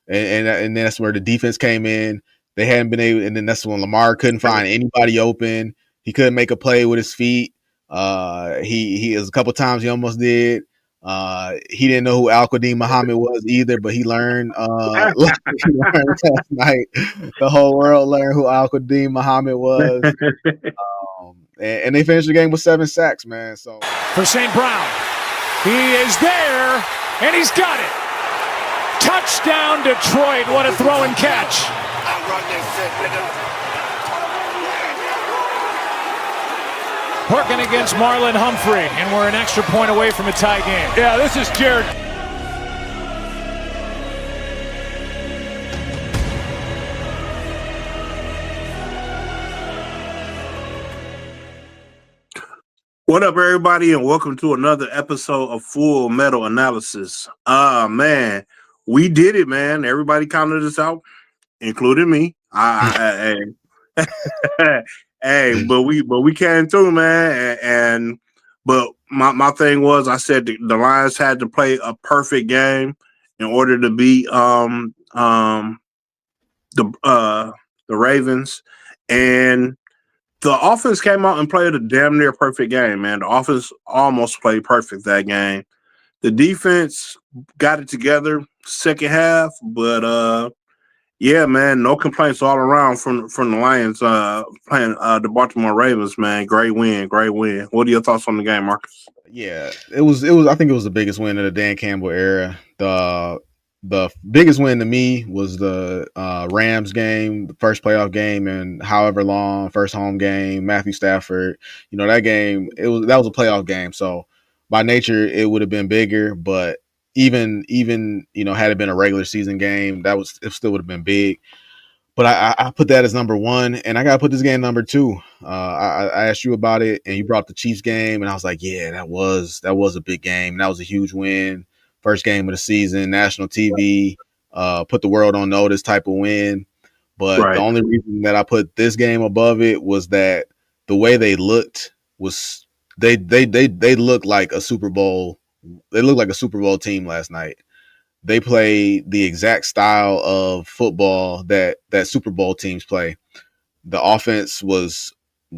and that's where the defense came in. They hadn't been able, and then that's when Lamar couldn't find anybody open. He couldn't make a play with his feet. He was a couple times he almost did. He didn't know who Al Qadim Muhammad was either, but he learned last night. The whole world learned who Al Qadim Muhammad was. And they finished the game with 7 sacks, man. So for St. Brown, he is there, and he's got it. Touchdown, Detroit. What a throw and catch. Working against Marlon Humphrey, and we're an extra point away from a tie game. Yeah, this is Jared. What up, everybody, and welcome to another episode of Full Metal Analysis. Man, we did it, man. Everybody counted us out, including me. Hey, but we came through, man. But my thing was, I said the Lions had to play a perfect game in order to beat the Ravens, and the offense came out and played a damn near perfect game, man. The offense almost played perfect that game. The defense got it together second half, but yeah, man, no complaints all around from the Lions playing the Baltimore Ravens, man. Great win. What are your thoughts on the game, Marcus? Yeah, it was. I think it was the biggest win of the Dan Campbell era. The biggest win to me was the Rams game, the first playoff game, and however long, first home game. Matthew Stafford, that game. That was a playoff game, so by nature it would have been bigger, but. Even had it been a regular season game, it still would have been big. But I put that as number one, and I got to put this game number two. I asked you about it, and you brought the Chiefs game, and I was like, yeah, that was a big game. That was a huge win. First game of the season, national TV, put the world on notice type of win. But The only reason that I put this game above it was that the way they looked was they looked like a Super Bowl. They looked like a Super Bowl team last night. They played the exact style of football that Super Bowl teams play. The offense was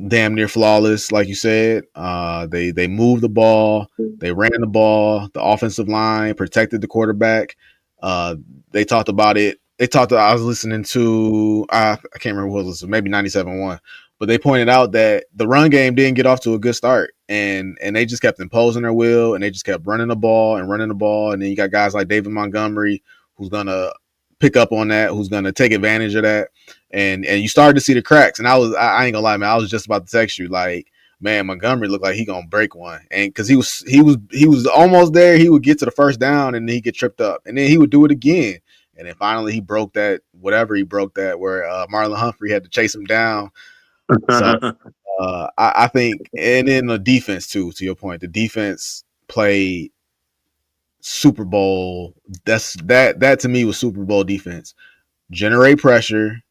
damn near flawless, like you said. They moved the ball. They ran the ball. The offensive line protected the quarterback. They talked about it. I was listening to, I can't remember what it was, maybe 97.1. But they pointed out that the run game didn't get off to a good start, and they just kept imposing their will, and they just kept running the ball, and then you got guys like David Montgomery who's gonna pick up on that, who's gonna take advantage of that, and you started to see the cracks. And I ain't gonna lie, man, I was just about to text you like, man, Montgomery looked like he gonna break one, and because he was almost there, he would get to the first down, and then he get tripped up, and then he would do it again, and then finally he broke that, where Marlon Humphrey had to chase him down. So I think, and then the defense too, to your point, the defense played Super Bowl. That to me was Super Bowl defense. Generate pressure,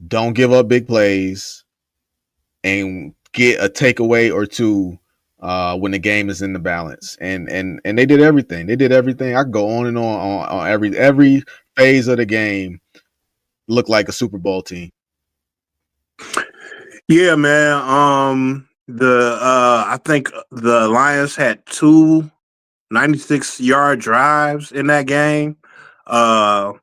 don't give up big plays, and get a takeaway or two when the game is in the balance. And they did everything. I could go on and on every phase of the game. Looked like a Super Bowl team. Yeah, man. I think the Lions had 2 96-yard drives in that game. The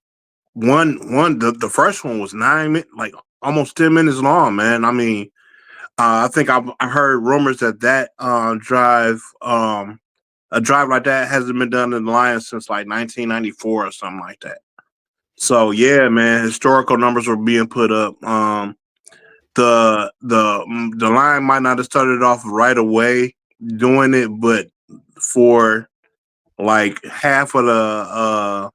first one was 9 minutes, like almost 10 minutes long, man. I mean, I think I heard rumors that drive, a drive like that hasn't been done in the Lions since like 1994 or something like that. So yeah, man, historical numbers were being put up. The line might not have started off right away doing it, but for like half of the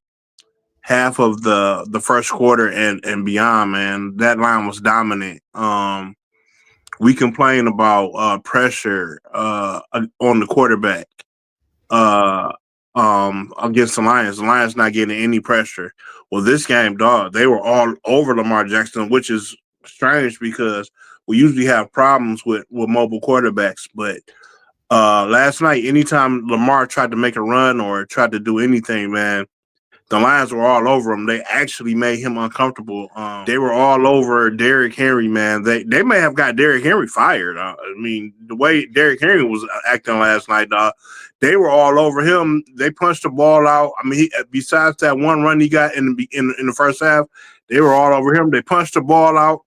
first quarter and beyond, man, that line was dominant. We complain about pressure on the quarterback against the Lions. The Lions not getting any pressure. Well, this game, dog, they were all over Lamar Jackson, which is strange because we usually have problems with mobile quarterbacks. But last night, anytime Lamar tried to make a run or tried to do anything, man, the Lions were all over him. They actually made him uncomfortable. They were all over Derrick Henry, man. They may have got Derrick Henry fired. I mean, the way Derrick Henry was acting last night, they were all over him. They punched the ball out. I mean, besides that one run he got in the first half, they were all over him. They punched the ball out.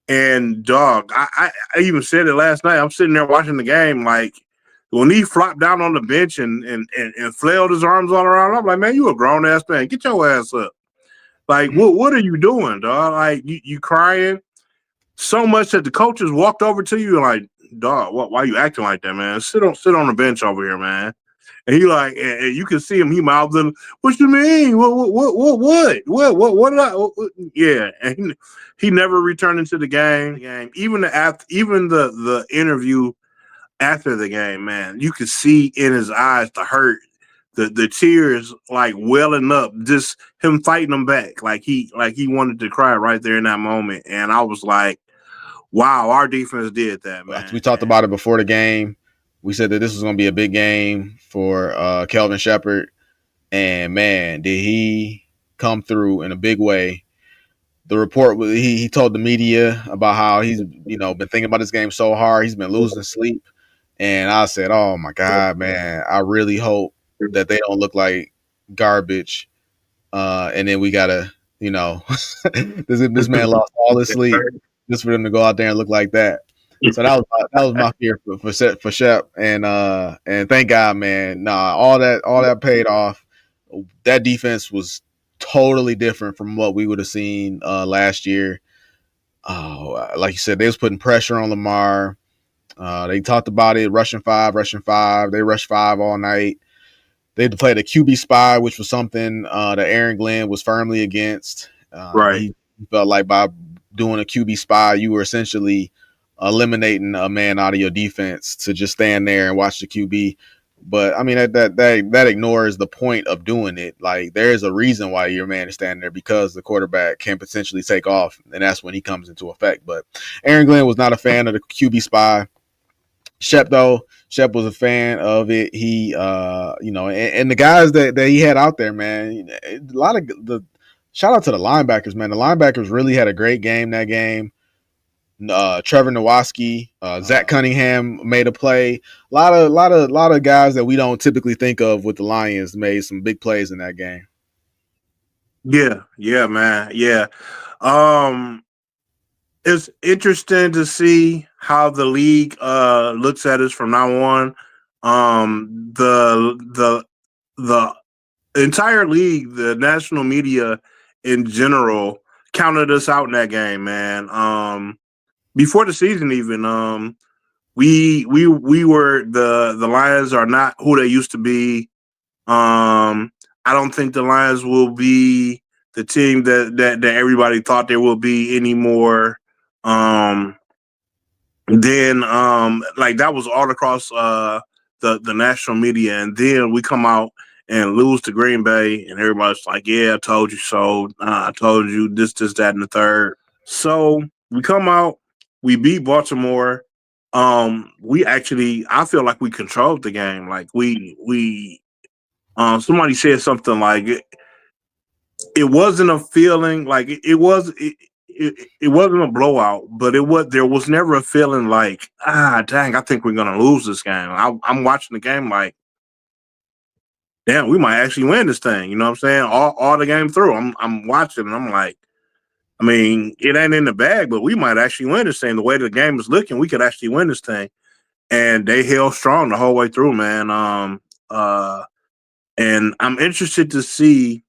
And dog, I even said it last night. I'm sitting there watching the game, like when he flopped down on the bench and flailed his arms all around. I'm like, man, you a grown ass man. Get your ass up. Like, what are you doing, dog? Like, you crying so much that the coaches walked over to you and like, dog, why you acting like that, man? Sit on the bench over here, man. And he like, and you can see him. He mouthing, "What you mean? What did I?" Yeah, and he never returned into the game. Even the interview after the game, man, you could see in his eyes the hurt, the tears like welling up, just him fighting them back, like he wanted to cry right there in that moment. And I was like, wow, our defense did that, man. We talked about it before the game. We said that this was going to be a big game for Kelvin Shepherd, and man, did he come through in a big way. The report was he told the media about how he's been thinking about this game so hard, he's been losing sleep, and I said, oh my God, man, I really hope that they don't look like garbage, and then we gotta, this man lost all his sleep just for them to go out there and look like that. So that was my fear for Shep, and thank God, man. Nah, all that paid off. That defense was totally different from what we would have seen last year. Like you said, they was putting pressure on Lamar. They talked about it, rushing five. They rushed 5 all night. They played a QB spy, which was something that Aaron Glenn was firmly against. Right. He felt like by doing a QB spy, you were essentially eliminating a man out of your defense to just stand there and watch the QB. But I mean, that ignores the point of doing it. Like, there's a reason why your man is standing there, because the quarterback can potentially take off, and that's when he comes into effect. But Aaron Glenn was not a fan of the QB spy. Shep was a fan of it. He, and the guys that he had out there, man, a lot of the shout out to the linebackers, man. The linebackers really had a great game that game. Trevor Nowatzki, Zach Cunningham made a play. A lot of guys that we don't typically think of with the Lions made some big plays in that game. Yeah, man. Yeah. It's interesting to see how the league looks at us from now on. The entire league, the national media in general, counted us out in that game, man. Before the season, even we were the Lions are not who they used to be. I don't think the Lions will be the team that everybody thought they will be anymore. Then like that was all across the national media, and then we come out and lose to Green Bay, and everybody's like, "Yeah, I told you so. I told you this, that, and the third." So we come out. We beat Baltimore. I feel like we controlled the game. Like we somebody said something like it wasn't a feeling like it wasn't a blowout, but there was never a feeling like, dang, I think we're gonna lose this game. I'm watching the game like, damn, we might actually win this thing. You know what I'm saying? All the game through. I'm watching and I'm like, I mean, it ain't in the bag, but we might actually win this thing. The way the game is looking, we could actually win this thing. And they held strong the whole way through, man. And I'm interested to see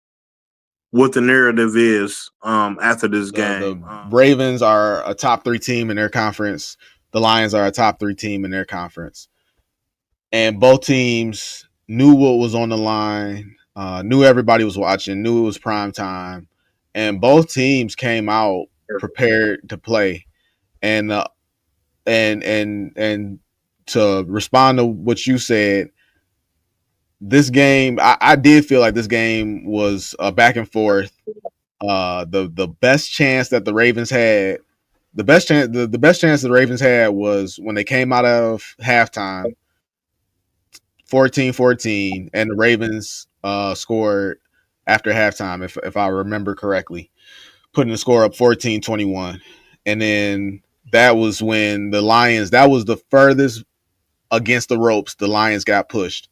what the narrative is after this game. The Ravens are a top 3 team in their conference. The Lions are a top 3 team in their conference. And both teams knew what was on the line, knew everybody was watching, knew it was prime time. And both teams came out prepared to play, and to respond to what you said, this game, I did feel like this game was a back and forth. The best chance that the Ravens had, the best chance the Ravens had was when they came out of halftime, 14-14, and the Ravens scored after halftime, if I remember correctly, putting the score up 14-21. And then that was when the Lions, that was the furthest against the ropes the Lions got pushed.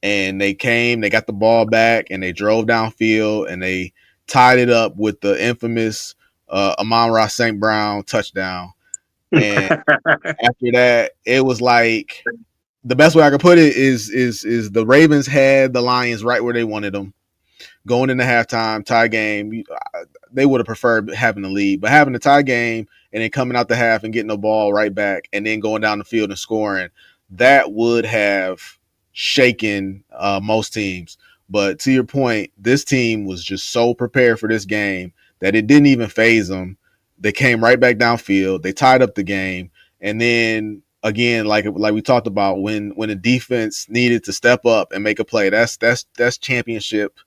And they got the ball back, and they drove downfield, and they tied it up with the infamous Amon-Ra St. Brown touchdown. And after that, it was like, the best way I could put it is the Ravens had the Lions right where they wanted them. Going into halftime, tie game, they would have preferred having the lead, but having the tie game and then coming out the half and getting the ball right back and then going down the field and scoring, that would have shaken most teams. But to your point, this team was just so prepared for this game that it didn't even phase them. They came right back downfield. They tied up the game. And then again, like we talked about, when the defense needed to step up and make a play, that's championship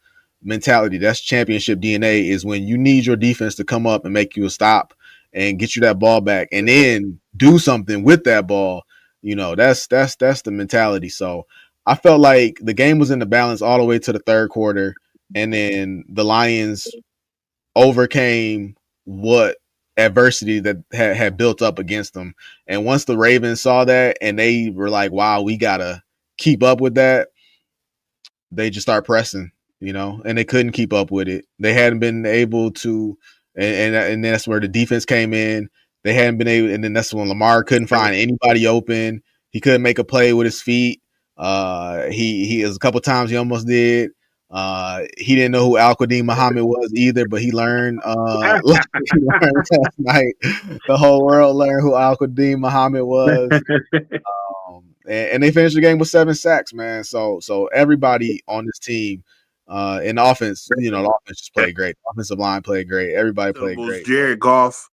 mentality. That's championship DNA, is when you need your defense to come up and make you a stop and get you that ball back and then do something with that ball. You know, that's the mentality. So I felt like the game was in the balance all the way to the third quarter, and then the Lions overcame what adversity that had built up against them. And once the Ravens saw that and they were like, wow, we gotta keep up with that, they just start pressing, you know, and they couldn't keep up with it. They hadn't been able to, and that's where the defense came in. They hadn't been able, and then that's when Lamar couldn't find anybody open. He couldn't make a play with his feet. He was a couple times he almost did. He didn't know who Al-Qadim Muhammad was either, but he learned last night. The whole world learned who Al-Qadim Muhammad was. And they finished the game with 7 sacks, man. So everybody on this team, in the offense, you know, the offense just played great. The offensive line played great. Everybody played great. Jared Goff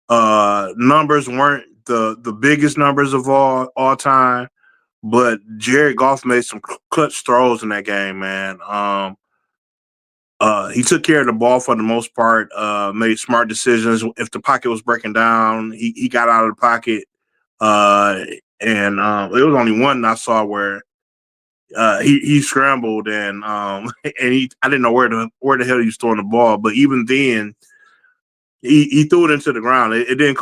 numbers weren't the biggest numbers of all time, but Jared Goff made some clutch throws in that game, man. He took care of the ball for the most part, made smart decisions. If the pocket was breaking down, he got out of the pocket. And it was only one I saw where he scrambled and I didn't know where the hell he was throwing the ball, but even then he threw it into the ground. It didn't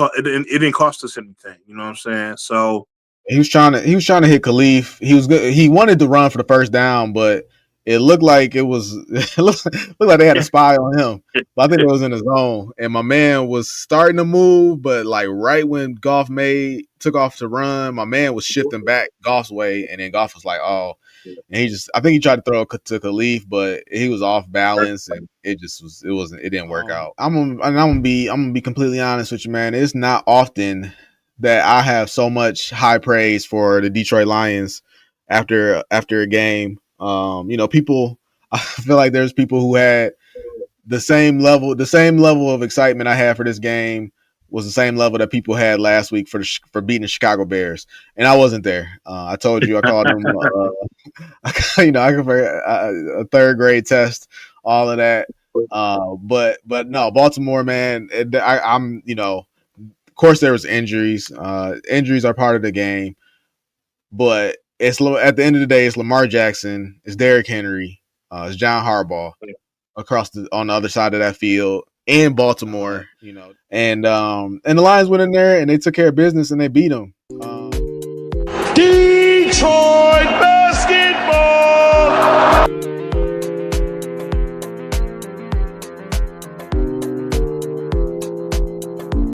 cost us anything, you know what I'm saying? So he was trying to hit Khalif. He was good. He wanted to run for the first down, but it looked like it looked like they had a spy on him. But I think it was in his zone, and my man was starting to move, but like right when Goff took off to run, my man was shifting back Goff's way, and then Goff was like, "Oh," and I think he tried to throw it to Khalif, but he was off balance, and it didn't work out. I'm gonna be completely honest with you, man. It's not often that I have so much high praise for the Detroit Lions after a game. You know, I feel like there's people who had the same level of excitement I had for this game was the same level that people had last week for beating the Chicago Bears, and I wasn't there. I told you I called them, you know, I compare a third grade test, all of that. But no, Baltimore, man. I'm, you know, of course there was injuries. Injuries are part of the game, but it's at the end of the day, it's Lamar Jackson, it's Derrick Henry, it's John Harbaugh on the other side of that field in Baltimore, you know, and the Lions went in there and they took care of business and they beat them. Detroit.